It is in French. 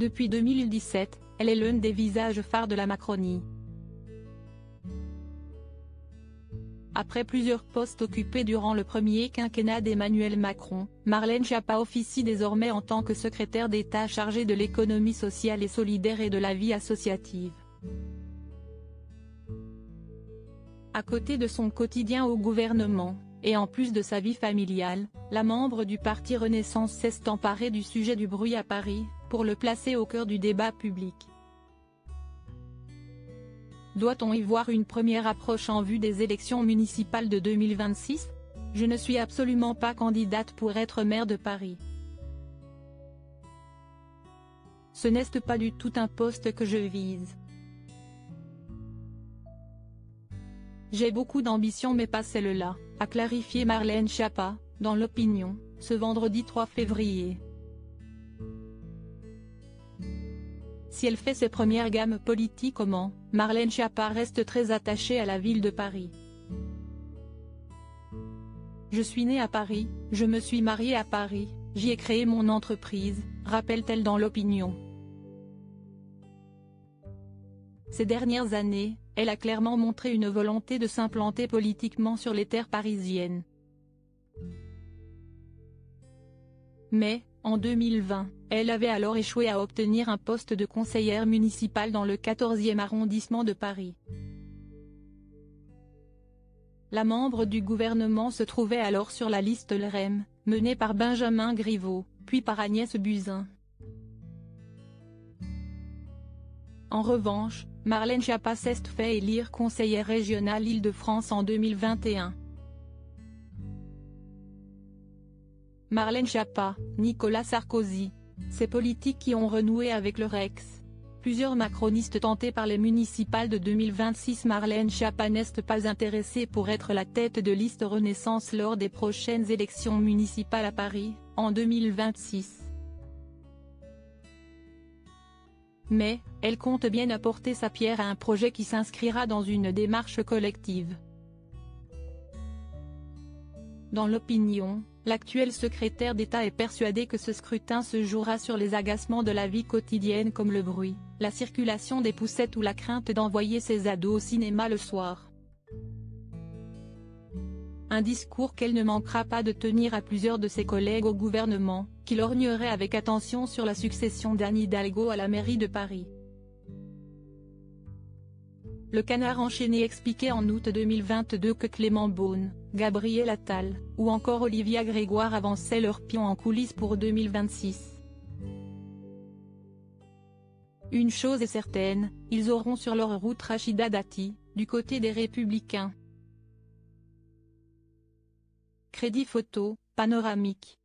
Depuis 2017, elle est l'un des visages phares de la Macronie. Après plusieurs postes occupés durant le premier quinquennat d'Emmanuel Macron, Marlène Schiappa officie désormais en tant que secrétaire d'État chargée de l'économie sociale et solidaire et de la vie associative. À côté de son quotidien au gouvernement, et en plus de sa vie familiale, la membre du parti Renaissance s'est emparée du sujet du bruit à Paris, pour le placer au cœur du débat public. Doit-on y voir une première approche en vue des élections municipales de 2026 ? Je ne suis absolument pas candidate pour être maire de Paris. Ce n'est pas du tout un poste que je vise. J'ai beaucoup d'ambition mais pas celle-là, a clarifié Marlène Schiappa, dans l'Opinion, ce vendredi 3 février. Si elle fait ses premières gammes politiques au Mans, Marlène Schiappa reste très attachée à la ville de Paris. Je suis née à Paris, je me suis mariée à Paris, j'y ai créé mon entreprise, rappelle-t-elle dans l'Opinion. Ces dernières années, elle a clairement montré une volonté de s'implanter politiquement sur les terres parisiennes. Mais, en 2020, elle avait alors échoué à obtenir un poste de conseillère municipale dans le 14e arrondissement de Paris. La membre du gouvernement se trouvait alors sur la liste LREM, menée par Benjamin Griveaux, puis par Agnès Buzyn. En revanche, Marlène Schiappa s'est fait élire conseillère régionale Île-de-France en 2021. Marlène Schiappa, Nicolas Sarkozy. Ces politiques qui ont renoué avec le Rex. Plusieurs macronistes tentés par les municipales de 2026. Marlène Schiappa n'est pas intéressée pour être la tête de liste Renaissance lors des prochaines élections municipales à Paris, en 2026. Mais, elle compte bien apporter sa pierre à un projet qui s'inscrira dans une démarche collective. Dans l'Opinion, l'actuel secrétaire d'État est persuadé que ce scrutin se jouera sur les agacements de la vie quotidienne comme le bruit, la circulation des poussettes ou la crainte d'envoyer ses ados au cinéma le soir. Un discours qu'elle ne manquera pas de tenir à plusieurs de ses collègues au gouvernement, qui lorgneraient avec attention sur la succession d'Anne Hidalgo à la mairie de Paris. Le Canard enchaîné expliquait en août 2022 que Clément Beaune, Gabriel Attal, ou encore Olivia Grégoire avançaient leur pion en coulisses pour 2026. Une chose est certaine, ils auront sur leur route Rachida Dati, du côté des Républicains. Crédit photo, panoramique.